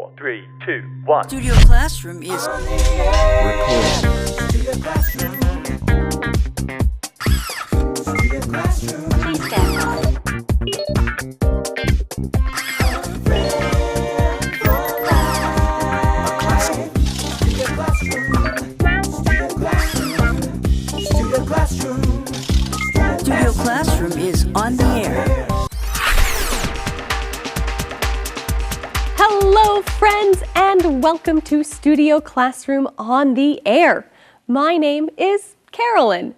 4, 3, 2, 1. Studio Classroom is recording. Please stand by. Studio Classroom is on the air. Hello, friends, and welcome to Studio Classroom on the air. My name is Carolyn.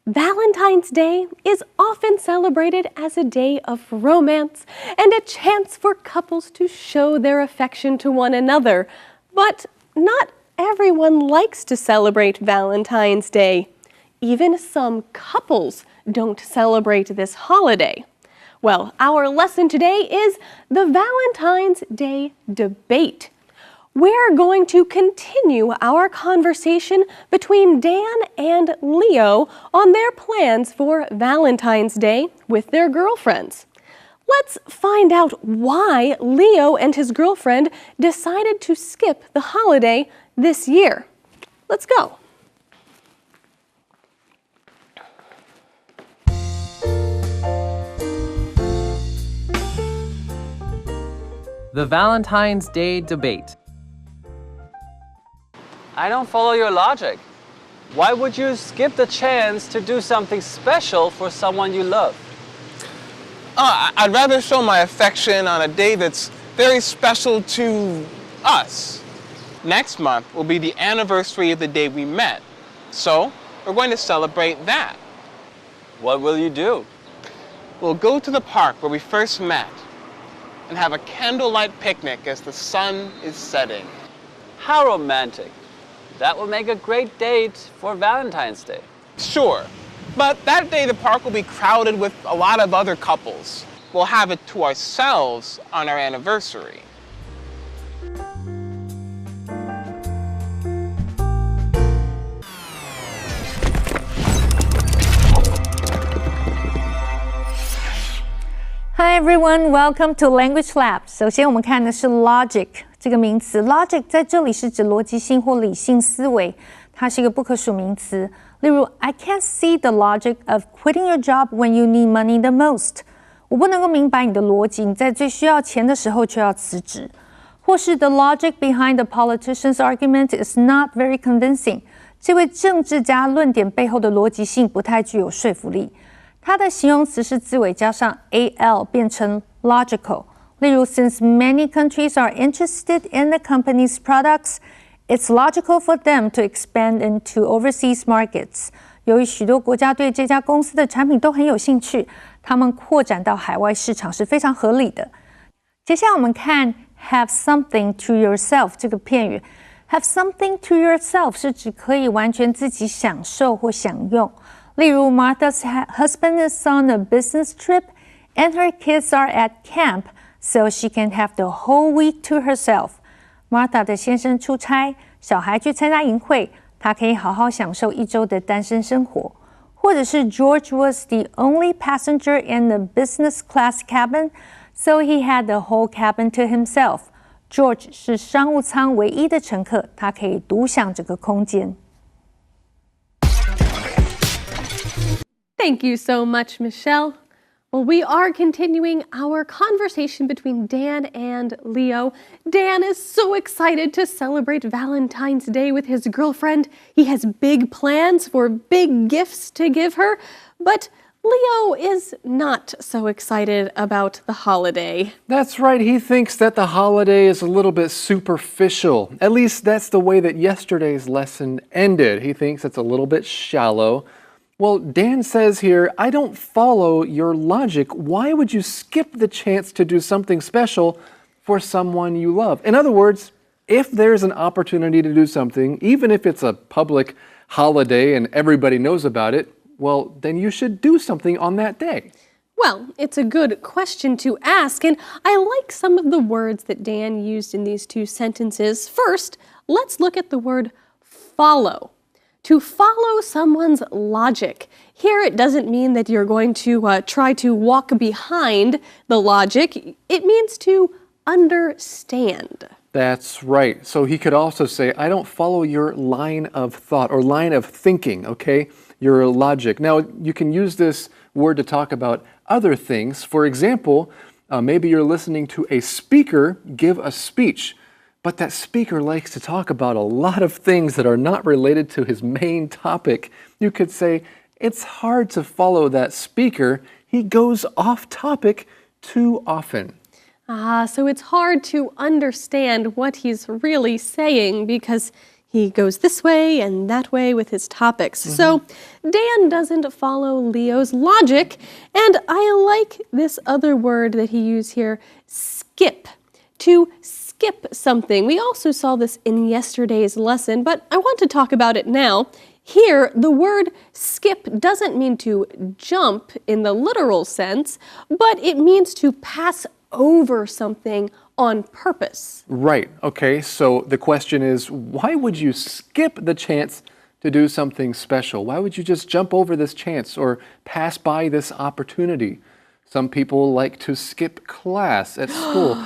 Valentine's Day is often celebrated as a day of romance and a chance for couples to show their affection to one another. But not everyone likes to celebrate Valentine's Day. Even some couples don't celebrate this holiday. Well, our lesson today is the Valentine's Day debate. We're going to continue our conversation between Dan and Leo on their plans for Valentine's Day with their girlfriends. Let's find out why Leo and his girlfriend decided to skip the holiday this year. Let's go. The Valentine's Day debate. I don't follow your logic. Why would you skip the chance to do something special for someone you love? I'd rather show my affection on a day that's very special to us. Next month will be the anniversary of the day we met, so we're going to celebrate that. What will you do? We'll go to the park where we first met and have a candlelight picnic as the sun is setting. How romantic. That will make a great date for Valentine's Day. Sure, but that day the park will be crowded with a lot of other couples. We'll have it to ourselves on our anniversary. Hi everyone, welcome to Language Lab. 首先我们看的是 logic 这个名词。logic 在这里是指逻辑性或理性思维，它是一个不可数名词。例如 I can't see the logic of quitting your job when you need money the most. 我不能够明白你的逻辑，你在最需要钱的时候却要辞职。或是 the logic behind the politician's argument is not very convincing. 这位政治家论点背后的逻辑性不太具有说服力。它的形容词是字尾加上 al 变成 logical。例如 since many countries are interested in the company's products, it's logical for them to expand into overseas markets. 由于许多国家对这家公司的产品都很有兴趣，他们扩展到海外市场是非常合理的。接下来我们看 have something to yourself 这个片语。have something to yourself 是指可以完全自己享受或享用。例如 Martha's husband is on a business trip and her kids are at camp, so she can have the whole week to herself. Martha 的先生出差，小孩去参加营会，她可以好好享受一周的单身生活。或者是 George was the only passenger in the business class cabin, so he had the whole cabin to himself. George 是商务舱唯一的乘客，他可以独享这个空间。Thank you so much, Michelle. Well, we are continuing our conversation between Dan and Leo. Dan is so excited to celebrate Valentine's Day with his girlfriend. He has big plans for big gifts to give her, but Leo is not so excited about the holiday. That's right. He thinks that the holiday is a little bit superficial. At least that's the way that yesterday's lesson ended. He thinks it's a little bit shallow. Well, Dan says here, I don't follow your logic. Why would you skip the chance to do something special for someone you love? In other words, if there's an opportunity to do something, even if it's a public holiday and everybody knows about it, well, then you should do something on that day. Well, it's a good question to ask, and I like some of the words that Dan used in these two sentences. First, let's look at the word follow. To follow someone's logic. Here it doesn't mean that you're going to try to walk behind the logic. It means to understand. That's right. So he could also say, I don't follow your line of thought or line of thinking, okay? Your logic. Now, you can use this word to talk about other things. For example, maybe you're listening to a speaker give a speech, but that speaker likes to talk about a lot of things that are not related to his main topic. You could say, it's hard to follow that speaker. He goes off topic too often. So it's hard to understand what he's really saying because he goes this way and that way with his topics. So Dan doesn't follow Leo's logic, and I like this other word that he used here, skip. To skip something. We also saw this in yesterday's lesson, but I want to talk about it now. Here, the word skip doesn't mean to jump in the literal sense, but it means to pass over something on purpose. Right, okay, so the question is, why would you skip the chance to do something special? Why would you just jump over this chance or pass by this opportunity? Some people like to skip class at school.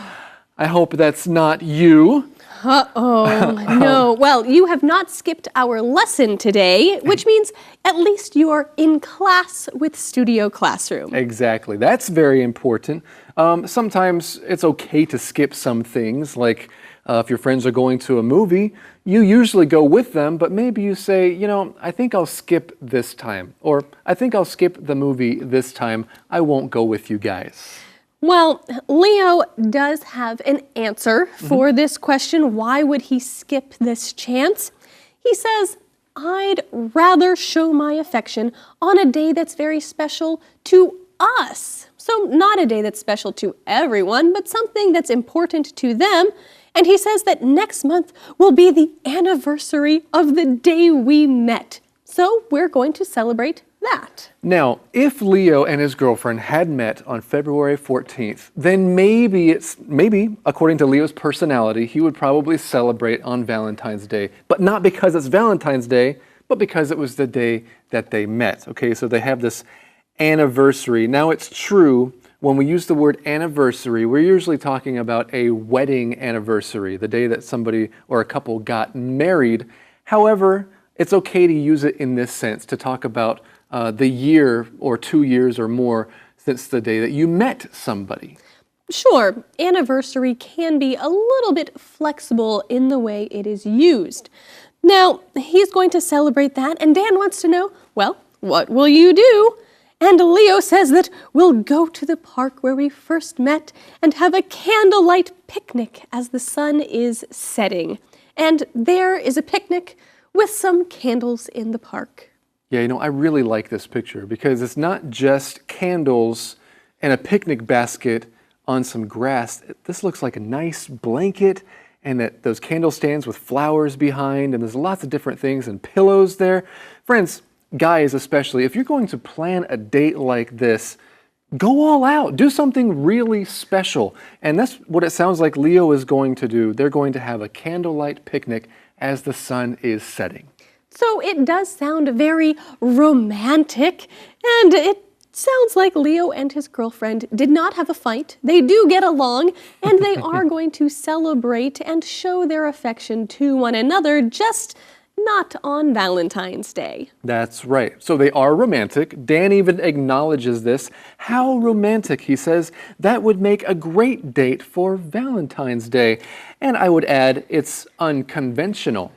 I hope that's not you. No. Well, you have not skipped our lesson today, which means at least you are in class with Studio Classroom. Exactly. That's very important. Sometimes it's okay to skip some things, like if your friends are going to a movie, you usually go with them, but maybe you say, you know, I think I'll skip this time, or I think I'll skip the movie this time. I won't go with you guys. Well, Leo does have an answer for this question. Why would he skip this chance? He says, I'd rather show my affection on a day that's very special to us. So not a day that's special to everyone, but something that's important to them. And he says that next month will be the anniversary of the day we met. So we're going to celebrate that. Now, if Leo and his girlfriend had met on February 14th, then maybe, according to Leo's personality, he would probably celebrate on Valentine's Day. But not because it's Valentine's Day, but because it was the day that they met. Okay, so they have this anniversary. Now, it's true, when we use the word anniversary, we're usually talking about a wedding anniversary, the day that somebody or a couple got married. However, it's okay to use it in this sense, to talk about the year or 2 years or more since the day that you met somebody. Sure, anniversary can be a little bit flexible in the way it is used. Now, he's going to celebrate that, and Dan wants to know, well, what will you do? And Leo says that we'll go to the park where we first met and have a candlelight picnic as the sun is setting. And there is a picnic with some candles in the park. Yeah, you know, I really like this picture because it's not just candles and a picnic basket on some grass. This looks like a nice blanket and those candle stands with flowers behind, and there's lots of different things and pillows there. Friends, guys especially, if you're going to plan a date like this, go all out. Do something really special. And that's what it sounds like Leo is going to do. They're going to have a candlelight picnic as the sun is setting. So it does sound very romantic, and it sounds like Leo and his girlfriend did not have a fight. They do get along, and they are going to celebrate and show their affection to one another, just not on Valentine's Day. That's right. So they are romantic. Dan even acknowledges this. How romantic, he says. That would make a great date for Valentine's Day. And I would add, it's unconventional.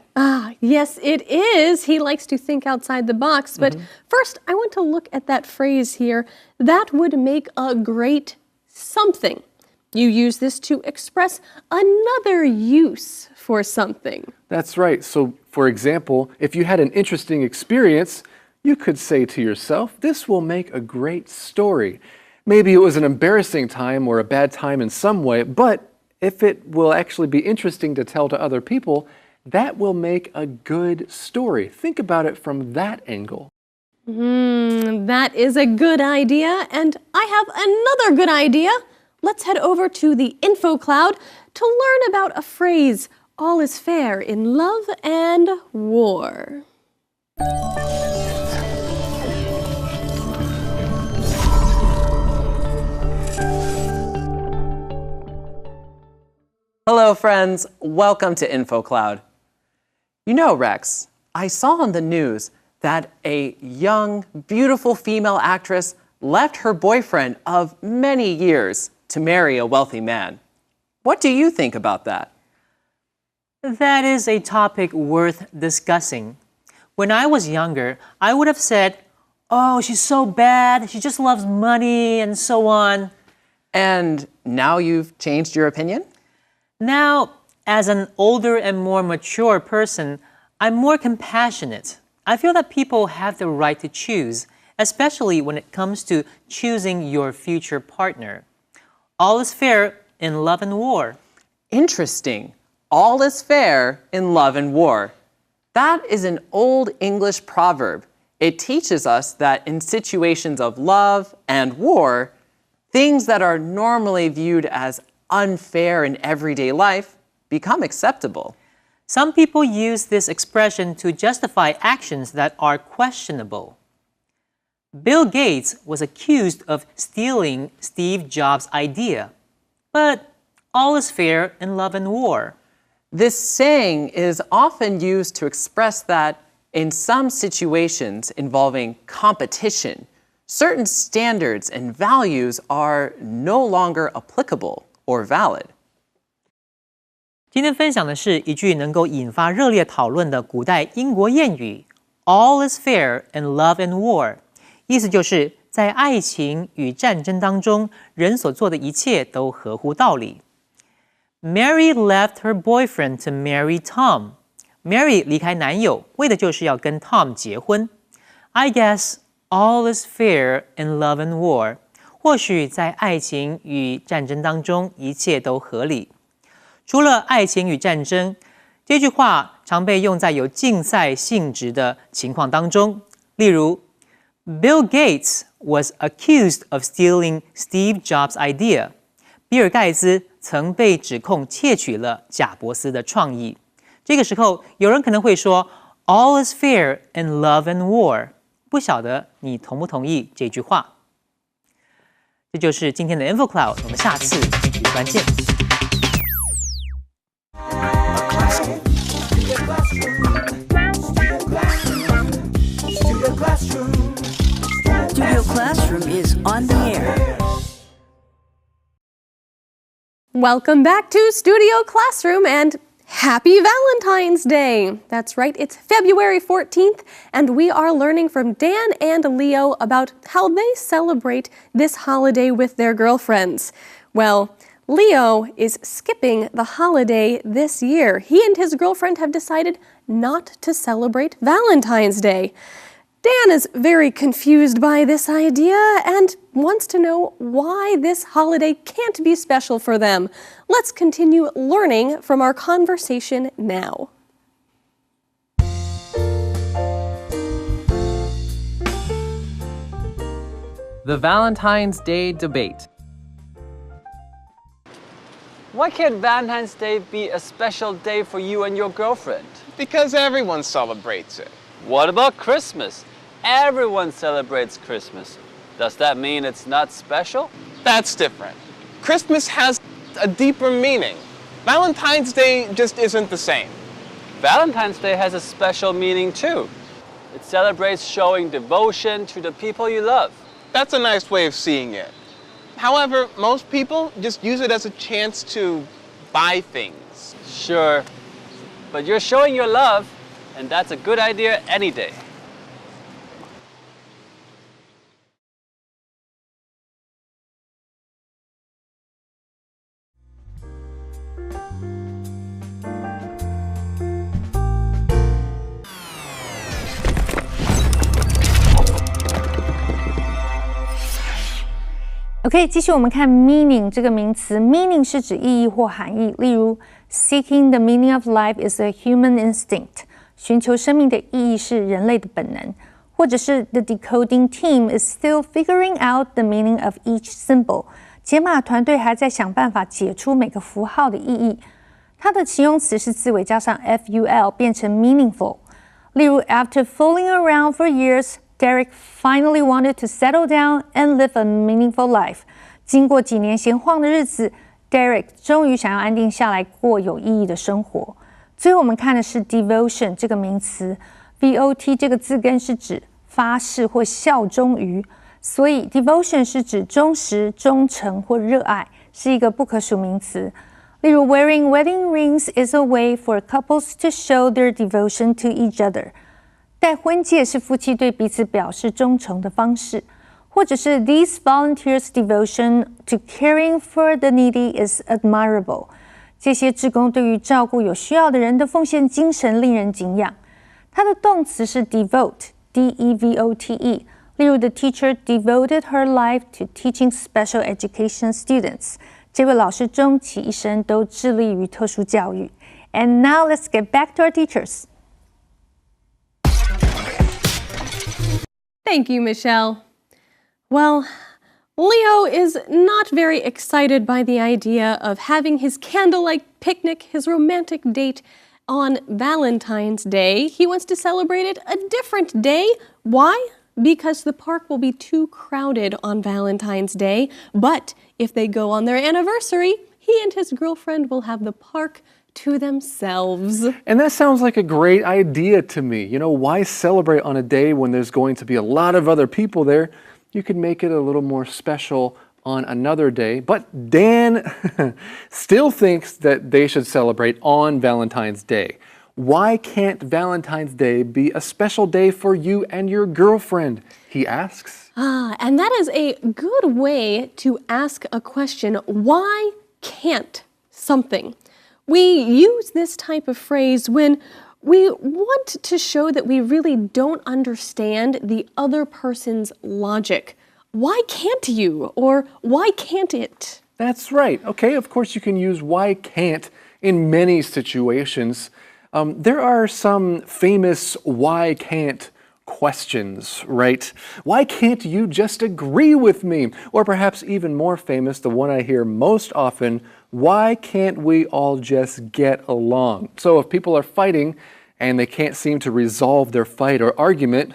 Yes, it is. He likes to think outside the box. But first, I want to look at that phrase here. That would make a great something. You use this to express another use for something. That's right. So, for example, if you had an interesting experience, you could say to yourself, this will make a great story. Maybe it was an embarrassing time or a bad time in some way, but if it will actually be interesting to tell to other people, that will make a good story. Think about it from that angle. That is a good idea, and I have another good idea. Let's head over to the info cloud to learn about a phrase, all is fair in love and war. Hello, friends. Welcome to InfoCloud. You know, Rex, I saw on the news that a young, beautiful female actress left her boyfriend of many years to marry a wealthy man. What do you think about that? That is a topic worth discussing. When I was younger, I would have said, "Oh, she's so bad, she just loves money," and so on. And now you've changed your opinion? Now, as an older and more mature person, I'm more compassionate. I feel that people have the right to choose, especially when it comes to choosing your future partner. All is fair in love and war. Interesting. All is fair in love and war. That is an old English proverb. It teaches us that in situations of love and war, things that are normally viewed as unfair in everyday life become acceptable. Some people use this expression to justify actions that are questionable. Bill Gates was accused of stealing Steve Jobs' idea. But all is fair in love and war. This saying is often used to express that in some situations involving competition, certain standards and values are no longer applicable or valid. 今天分享的是一句能够引发热烈讨论的古代英国谚语 All is fair in love and war 意思就是在爱情与战争当中，人所做的一切都合乎道理。Mary left her boyfriend to marry Tom. Mary 离开男友，为的就是要跟 Tom 结婚。I guess all is fair in love and war. 或许在爱情与战争当中，一切都合理。除了爱情与战争，这句话常被用在有竞赛性质的情况当中，例如 Bill Gates was accused of stealing Steve Jobs' idea. 比尔盖茨曾被指控窃取了贾伯斯的创意。这个时候，有人可能会说 All is fair in love and war. 不晓得你同不同意这句话？这就是今天的 InfoCloud， 我们下次语关见。Studio Classroom is on the air. Welcome back to Studio Classroom and happy Valentine's Day! That's right, it's February 14th and we are learning from Dan and Leo about how they celebrate this holiday with their girlfriends. Well, Leo is skipping the holiday this year. He and his girlfriend have decided not to celebrate Valentine's Day. Dan is very confused by this idea and wants to know why this holiday can't be special for them. Let's continue learning from our conversation now. The Valentine's Day debate. Why can't Valentine's Day be a special day for you and your girlfriend? Because everyone celebrates it. What about Christmas? Everyone celebrates Christmas. Does that mean it's not special? That's different. Christmas has a deeper meaning. Valentine's Day just isn't the same. Valentine's Day has a special meaning too. It celebrates showing devotion to the people you love. That's a nice way of seeing it. However, most people just use it as a chance to buy things. Sure, but you're showing your love, and that's a good idea any day. OK， 继续我们看 meaning 这个名词 ，meaning 是指意义或含义，例如 seeking the meaning of life is a human instinct， 寻求生命的意义是人类的本能，或者是 the decoding team is still figuring out the meaning of each symbol， 解码团队还在想办法解出每个符号的意义。它的形容词是字尾加上 ful 变成 meaningful， 例如 after fooling around for years。Derek finally wanted to settle down and live a meaningful life. 经过几年闲晃的日子 Derek 终于想要安定下来过有意义的生活。最后我们看的是 devotion 这个名词 ，VOT 这个字根是指发誓或效忠于，所以 devotion 是指忠实、忠诚或热爱，是一个不可数名词。例如 wearing wedding rings is a way for couples to show their devotion to each other。戴婚戒是夫妻对彼此表示忠诚的方式。或者是 These volunteers' devotion to caring for the needy is admirable。这些志工对于照顾有需要的人的奉献精神令人敬仰。它的动词是 devote，D-E-V-O-T-E。例如 The teacher devoted her life to teaching special education students。这位老师终其一生都致力于特殊教育。And now let's get back to our teachers. Thank you, Michelle. Well, Leo is not very excited by the idea of having his candlelight picnic, his romantic date, on Valentine's Day. He wants to celebrate it a different day. Why? Because the park will be too crowded on Valentine's Day. But if they go on their anniversary, he and his girlfriend will have the park to themselves. And that sounds like a great idea to me. You know, why celebrate on a day when there's going to be a lot of other people there? You could make it a little more special on another day. But Dan still thinks that they should celebrate on Valentine's Day. Why can't Valentine's Day be a special day for you and your girlfriend? He asks. And that is a good way to ask a question. Why can't something? We use this type of phrase when we want to show that we really don't understand the other person's logic. Why can't you? Or why can't it? That's right. Okay, of course you can use why can't in many situations. There are some famous why can't questions, right? Why can't you just agree with me? Or perhaps even more famous, the one I hear most often, why can't we all just get along? So if people are fighting and they can't seem to resolve their fight or argument,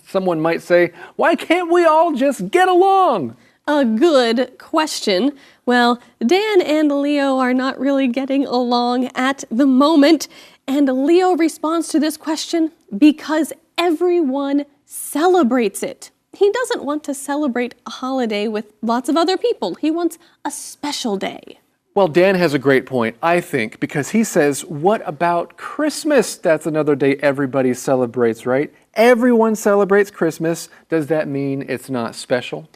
someone might say, why can't we all just get along? A good question. Well, Dan and Leo are not really getting along at the moment. And Leo responds to this question because everyone celebrates it. He doesn't want to celebrate a holiday with lots of other people. He wants a special day. Well, Dan has a great point, I think, because he says, what about Christmas? That's another day everybody celebrates, right? Everyone celebrates Christmas. Does that mean it's not special?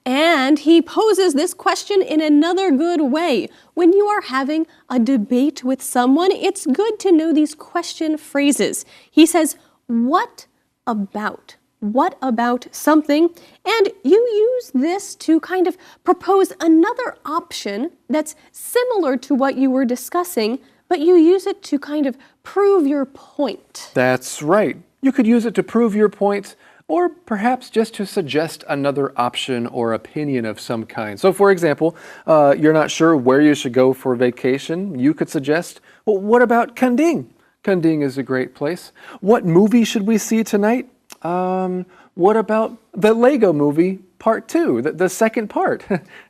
And he poses this question in another good way. When you are having a debate with someone, it's good to know these question phrases. He says, what about? What about something? And you use this to kind of propose another option that's similar to what you were discussing, but you use it to kind of prove your point. That's right. You could use it to prove your point, or perhaps just to suggest another option or opinion of some kind. So for example, you're not sure where you should go for vacation. You could suggest, well, what about Kanding? Kanding is a great place. What movie should we see tonight? What about the Lego movie part 2, the second part?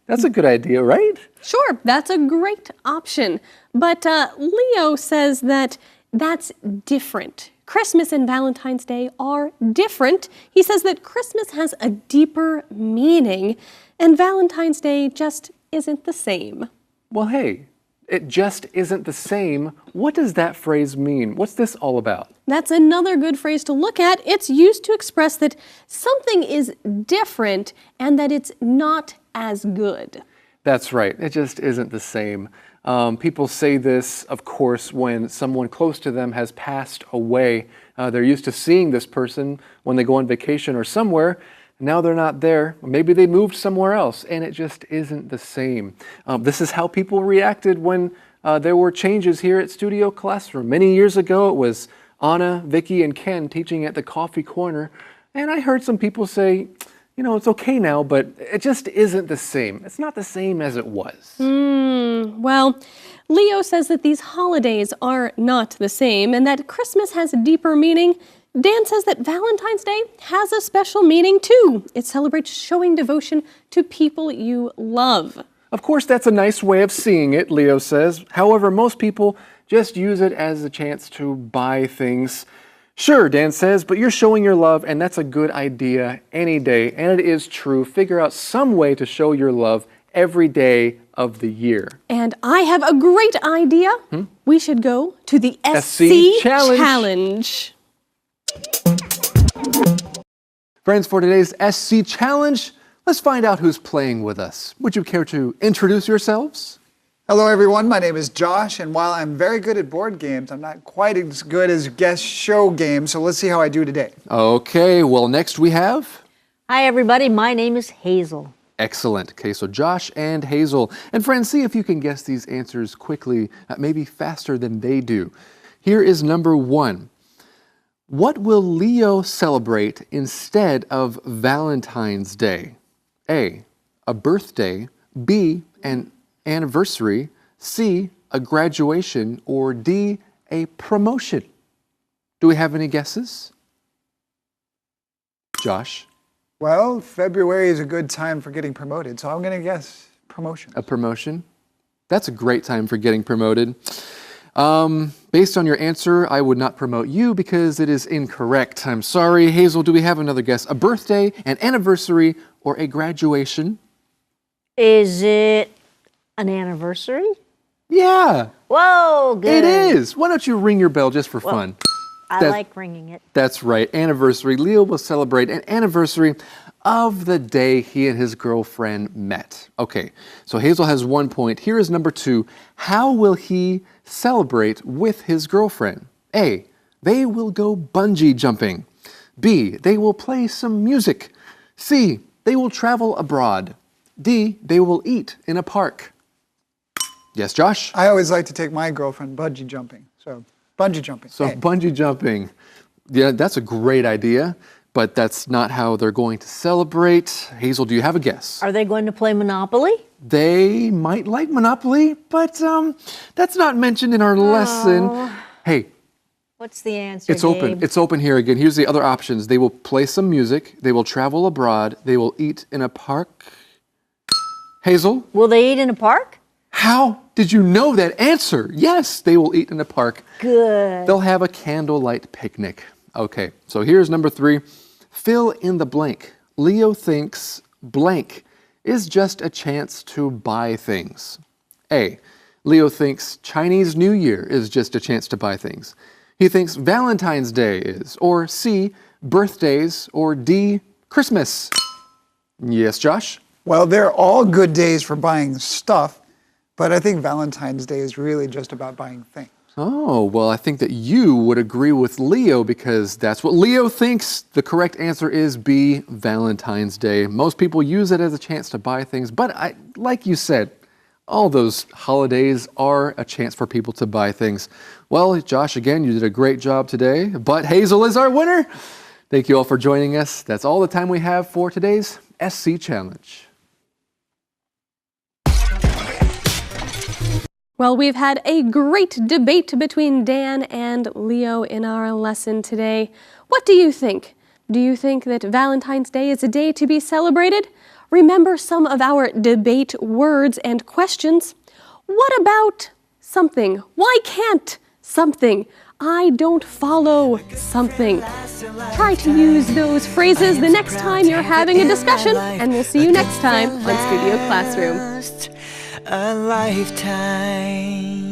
That's a good idea, right? Sure, that's a great option. But Leo says that that's different. Christmas and Valentine's Day are different. He says that Christmas has a deeper meaning, and Valentine's Day just isn't the same. Well, hey, it just isn't the same. What does that phrase mean? What's this all about? That's another good phrase to look at. It's used to express that something is different and that it's not as good. That's right. It just isn't the same. People say this, of course, when someone close to them has passed away. They're used to seeing this person when they go on vacation or somewhere. Now they're not there. Maybe they moved somewhere else, and it just isn't the same. This is how people reacted when there were changes here at Studio Classroom. Many years ago, it was Anna, Vicky, and Ken teaching at the coffee corner. And I heard some people say, you know, it's okay now, but it just isn't the same. It's not the same as it was. Well, Leo says that these holidays are not the same and that Christmas has a deeper meaning. Dan says that Valentine's Day has a special meaning too. It celebrates showing devotion to people you love. Of course, that's a nice way of seeing it, Leo says. However, most people just use it as a chance to buy things. Sure, Dan says, but you're showing your love, and that's a good idea any day. And it is true. Figure out some way to show your love every day of the year. And I have a great idea. We should go to the SC Challenge. Friends, for today's SC Challenge, let's find out who's playing with us. Would you care to introduce yourselves? Hello everyone, my name is Josh, and while I'm very good at board games, I'm not quite as good as guest show games, so let's see how I do today. Okay, well next we have... Hi everybody, my name is Hazel. Excellent. Okay, so Josh and Hazel. And friends, see if you can guess these answers quickly, maybe faster than they do. Here is number 1. What will Leo celebrate instead of Valentine's Day? A, a birthday, B, an anniversary, C, a graduation, or D, a promotion? Do we have any guesses? Josh? Well, February is a good time for getting promoted, so I'm going to guess promotion. A promotion? That's a great time for getting promoted. Based on your answer, I would not promote you because it is incorrect. I'm sorry. Hazel, do we have another guess? A birthday, an anniversary, or a graduation? Is it an anniversary? Yeah. Whoa, good. It is. Why don't you ring your bell just for fun? I like ringing it. That's right. Anniversary. Leo will celebrate an anniversary of the day he and his girlfriend met. Okay, so Hazel has 1 point. Here is number 2. How will he celebrate with his girlfriend? A, they will go bungee jumping. B, they will play some music. C, they will travel abroad. D, they will eat in a park. Yes, Josh? I always like to take my girlfriend bungee jumping, so bungee jumping. So bungee jumping. Yeah, that's a great idea, but that's not how they're going to celebrate. Hazel, do you have a guess? Are they going to play Monopoly? They might like Monopoly, but that's not mentioned in our lesson. Hey. What's the answer, It's open. Gabe? It's open here again. Here's the other options. They will play some music. They will travel abroad. They will eat in a park. Hazel? Will they eat in a park? How did you know that answer? Yes, they will eat in a park. Good. They'll have a candlelight picnic. Okay, so here's number 3. Fill in the blank. Leo thinks blank is just a chance to buy things. A, Leo thinks Chinese New Year is just a chance to buy things. He thinks Valentine's Day is. Or C, birthdays. Or D, Christmas. Yes, Josh? Well, they're all good days for buying stuff, but I think Valentine's Day is really just about buying things. Oh, well, I think that you would agree with Leo because that's what Leo thinks. The correct answer is B, Valentine's Day. Most people use it as a chance to buy things, but like you said, all those holidays are a chance for people to buy things. Well, Josh, again, you did a great job today, but Hazel is our winner. Thank you all for joining us. That's all the time we have for today's SC Challenge. Well, we've had a great debate between Dan and Leo in our lesson today. What do you think? Do you think that Valentine's Day is a day to be celebrated? Remember some of our debate words and questions. What about something? Why can't something? I don't follow something. Try to use those phrases the next time you're having a discussion, and we'll see you next time on Studio Classroom. A lifetime.